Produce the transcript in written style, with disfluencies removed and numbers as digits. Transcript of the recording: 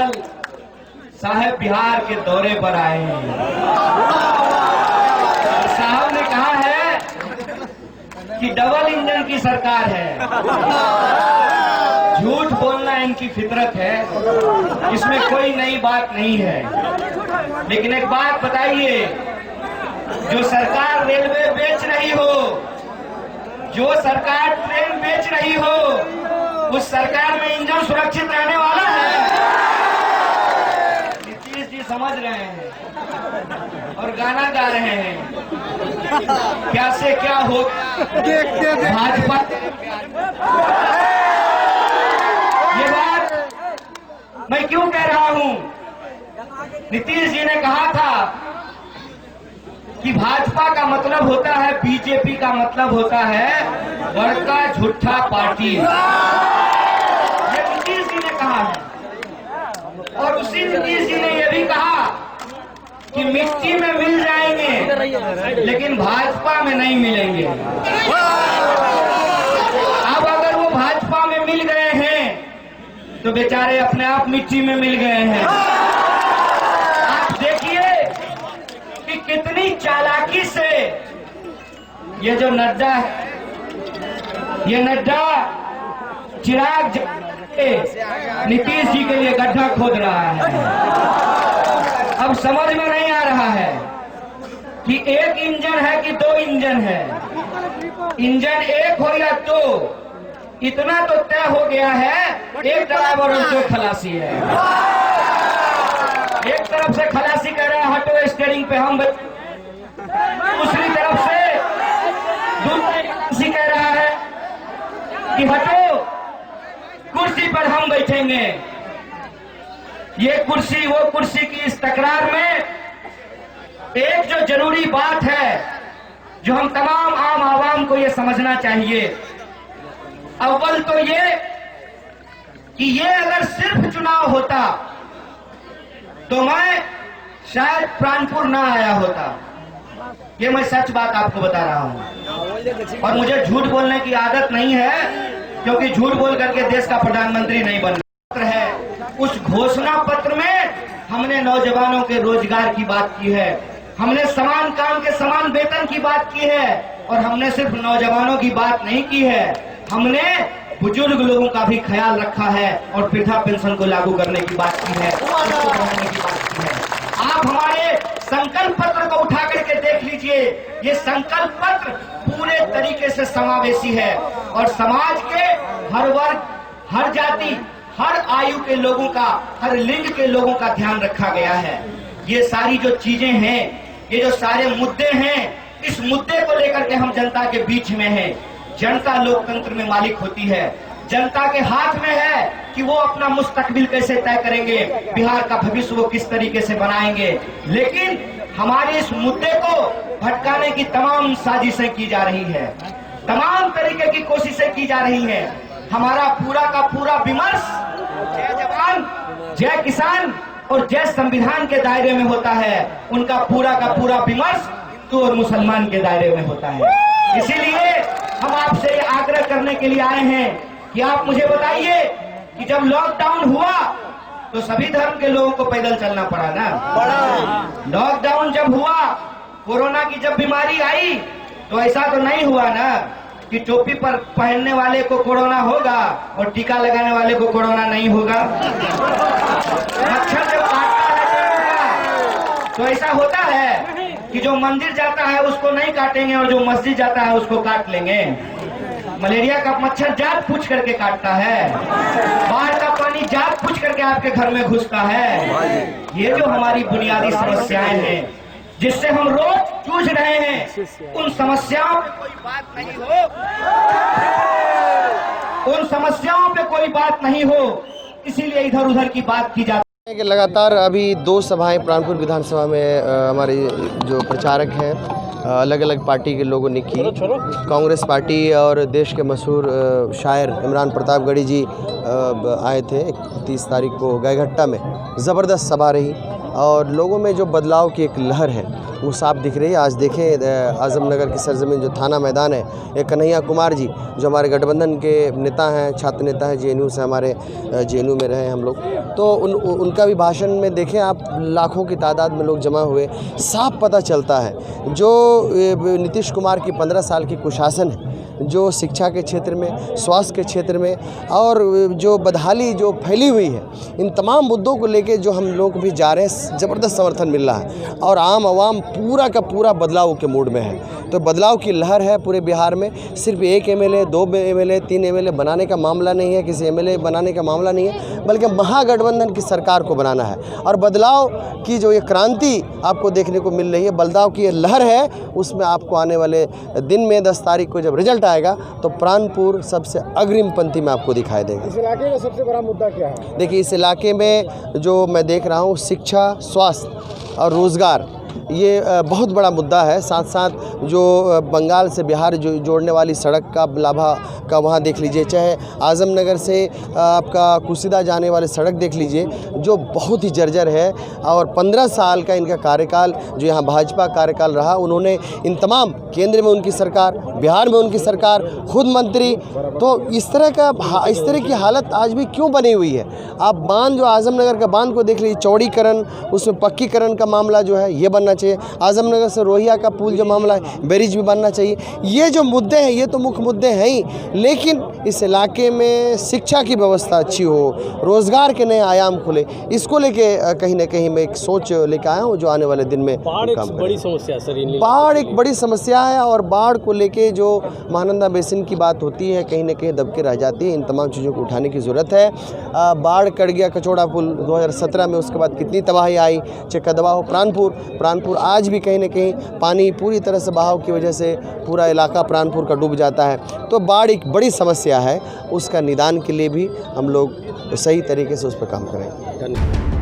बादल साहब बिहार के दौरे पर आए हैं। साहब ने कहा है कि डबल इंजन की सरकार है। झूठ बोलना इनकी फितरत है, इसमें कोई नई बात नहीं है। लेकिन एक बात बताइए, जो सरकार रेलवे बेच रही हो, जो सरकार ट्रेन बेच रही हो, उस सरकार में इंजन सुरक्षित रहने वाला है? नीतीश जी समझ रहे हैं और गाना गा रहे हैं, क्या से क्या हो भाजपा। ये बात मैं क्यों कह रहा हूं? नीतीश जी ने कहा था कि भाजपा का मतलब होता है, बीजेपी का मतलब होता है बड़का झूठा पार्टी। ये नीतीश जी ने कहा है। और उसी नीतीश जी ने यह भी कहा कि मिट्टी में मिल जाएंगे लेकिन भाजपा में नहीं मिलेंगे। अब अगर वो भाजपा में मिल गए हैं तो बेचारे अपने आप मिट्टी में मिल गए हैं। आप देखिए कि कितनी चालाकी से ये जो नड्डा है, ये नड्डा चिराग नीतीश जी के लिए गड्ढा खोद रहा है। अब समझ में नहीं आ रहा है कि एक इंजन है कि दो इंजन है। इंजन एक हो या दो, इतना तो तय हो गया है, एक ड्राइवर और दो खलासी है। एक तरफ से खलासी कह रहा है हटो स्टीयरिंग पे हम, दूसरी तरफ से दूसरे खलासी कह रहा है कि हटो कुर्सी पर हम बैठेंगे। ये कुर्सी वो कुर्सी की इस तकरार में एक जो जरूरी बात है, जो हम तमाम आम आवाम को ये समझना चाहिए, अव्वल तो ये कि ये अगर सिर्फ चुनाव होता तो मैं शायद प्राणपुर ना आया होता। ये मैं सच बात आपको बता रहा हूं। और मुझे झूठ बोलने की आदत नहीं है, क्योंकि झूठ बोल करके देश का प्रधानमंत्री नहीं बनना है। उस घोषणा पत्र में हमने नौजवानों के रोजगार की बात की है, हमने समान काम के समान वेतन की बात की है, और हमने सिर्फ नौजवानों की बात नहीं की है, हमने बुजुर्ग लोगों का भी ख्याल रखा है और वृद्धा पेंशन को लागू करने की बात की है, उसको बढ़ाने की बात की है। आप हमारे संकल्प पत्र को उठा करके देख लीजिए, ये संकल्प पत्र पूरे तरीके से समावेशी है और समाज के हर वर्ग, हर जाति, हर आयु के लोगों का, हर लिंग के लोगों का ध्यान रखा गया है। ये सारी जो चीजें हैं, ये जो सारे मुद्दे हैं, इस मुद्दे को लेकर के हम जनता के बीच में हैं। जनता लोकतंत्र में मालिक होती है, जनता के हाथ में है कि वो अपना मुस्तकबिल कैसे तय करेंगे, बिहार का भविष्य वो किस तरीके से बनाएंगे। लेकिन हमारे इस मुद्दे को भटकाने की तमाम साजिशें की जा रही है, तमाम तरीके की कोशिशें की जा रही हैं। हमारा पूरा का पूरा विमर्श जय जवान, जय किसान और जय संविधान के दायरे में होता है। उनका पूरा का पूरा विमर्श हिंदू और मुसलमान के दायरे में होता है। इसीलिए हम आपसे आग्रह करने के लिए आए हैं कि आप मुझे बताइए कि जब लॉकडाउन हुआ तो सभी धर्म के लोगों को पैदल चलना पड़ा ना। लॉकडाउन जब हुआ, कोरोना की जब बीमारी आई, तो ऐसा तो नहीं हुआ ना कि टोपी पर पहनने वाले को कोरोना होगा और टीका लगाने वाले को कोरोना नहीं होगा। मच्छर जब काटता है तो ऐसा होता है कि जो मंदिर जाता है उसको नहीं काटेंगे और जो मस्जिद जाता है उसको काट लेंगे। मलेरिया का मच्छर जात पूछ करके काटता है, बाढ़ का पानी जात पूछ करके आपके घर में घुसता है। ये जो हमारी बुनियादी समस्याएं हैं जिससे हम रोज जूझ रहे हैं, उन समस्याओं पे कोई बात नहीं हो, उन समस्याओं पे कोई बात नहीं हो, इसीलिए इधर उधर की बात की जाती है। कि लगातार अभी 2 सभाएं प्राणपुर विधानसभा में हमारे जो प्रचारक हैं अलग अलग पार्टी के लोगों ने की। कांग्रेस पार्टी और देश के मशहूर शायर इमरान प्रतापगढ़ी जी आए थे 30 तारीख को गायघट्टा में। ज़बरदस्त सभा रही और लोगों में जो बदलाव की एक लहर है वो साफ दिख रही है। आज देखें आजमनगर की सरजमीन जो थाना मैदान है, एक कन्हैया कुमार जी जो हमारे गठबंधन के नेता हैं, छात्र नेता हैं, जेएनयू से हमारे जेएनयू में रहे हम लोग, तो उनका भी भाषण में देखें आप, लाखों की तादाद में लोग जमा हुए। साफ पता चलता है जो नीतीश कुमार की 15 साल की कुशासन है, जो शिक्षा के क्षेत्र में, स्वास्थ्य के क्षेत्र में और जो बदहाली जो फैली हुई है, इन तमाम मुद्दों को लेके जो हम लोग भी जा रहे हैं, ज़बरदस्त समर्थन मिल रहा है और आम आवाम पूरा का पूरा बदलाव के मूड में है। तो बदलाव की लहर है पूरे बिहार में। सिर्फ एक एमएलए, 2 एमएलए, 3 एमएलए बनाने का मामला नहीं है, किसी एमएलए बनाने का मामला नहीं है, बल्कि महागठबंधन की सरकार को बनाना है। और बदलाव की जो ये क्रांति आपको देखने को मिल रही है, बदलाव की ये लहर है, उसमें आपको आने वाले दिन में 10 तारीख को जब रिजल्ट आएगा तो प्राणपुर सबसे अग्रिम पंक्ति में आपको दिखाई देगा। इस इलाके का सबसे बड़ा मुद्दा क्या है? देखिए, इस इलाके में जो मैं देख रहा हूँ, शिक्षा, स्वास्थ्य और रोज़गार, ये बहुत बड़ा मुद्दा है। साथ साथ जो बंगाल से बिहार जो जोड़ने वाली सड़क का लाभा का वहाँ देख लीजिए, चाहे आजमनगर से आपका कुशीदा जाने वाली सड़क देख लीजिए, जो बहुत ही जर्जर है। और 15 साल का इनका कार्यकाल जो यहाँ भाजपा कार्यकाल रहा, उन्होंने इन तमाम, केंद्र में उनकी सरकार, बिहार में उनकी सरकार, खुद मंत्री, तो इस तरह की हालत आज भी क्यों बनी हुई है? आप बांध, जो आजमनगर का बांध को देख लीजिए, चौड़ीकरण, उसमें पक्कीकरण का मामला जो है ये बनना चाहिए। आजमनगर से रोहिया का पुल जो मामला है, बैरिज भी बनना चाहिए। ये जो मुद्दे हैं, ये तो मुख्य मुद्दे हैं ही, लेकिन इस इलाके में शिक्षा की व्यवस्था अच्छी हो, रोजगार के नए आयाम खुले, इसको लेके कहीं ना कहीं मैं एक सोच लेके आया हूँ जो आने वाले दिन में बाढ़ एक बड़ी समस्या है सर। बाढ़ एक बड़ी समस्या है और बाढ़ को लेके जो महानंदा बेसिन की बात होती है, कहीं ना कहीं दबके रह जाती है। इन तमाम चीज़ों को उठाने की ज़रूरत है। बाढ़ कट गया कचौड़ा पुल 2017 में, उसके बाद कितनी तबाही आई, चाहे कदवा हो, प्राणपुर आज भी कहीं ना कहीं पानी पूरी तरह से बहाव की वजह से पूरा इलाका प्राणपुर का डूब जाता है। तो बाढ़ एक बड़ी समस्या है, उसका निदान के लिए भी हम लोग सही तरीके से उस पर काम करेंगे। धन्यवाद।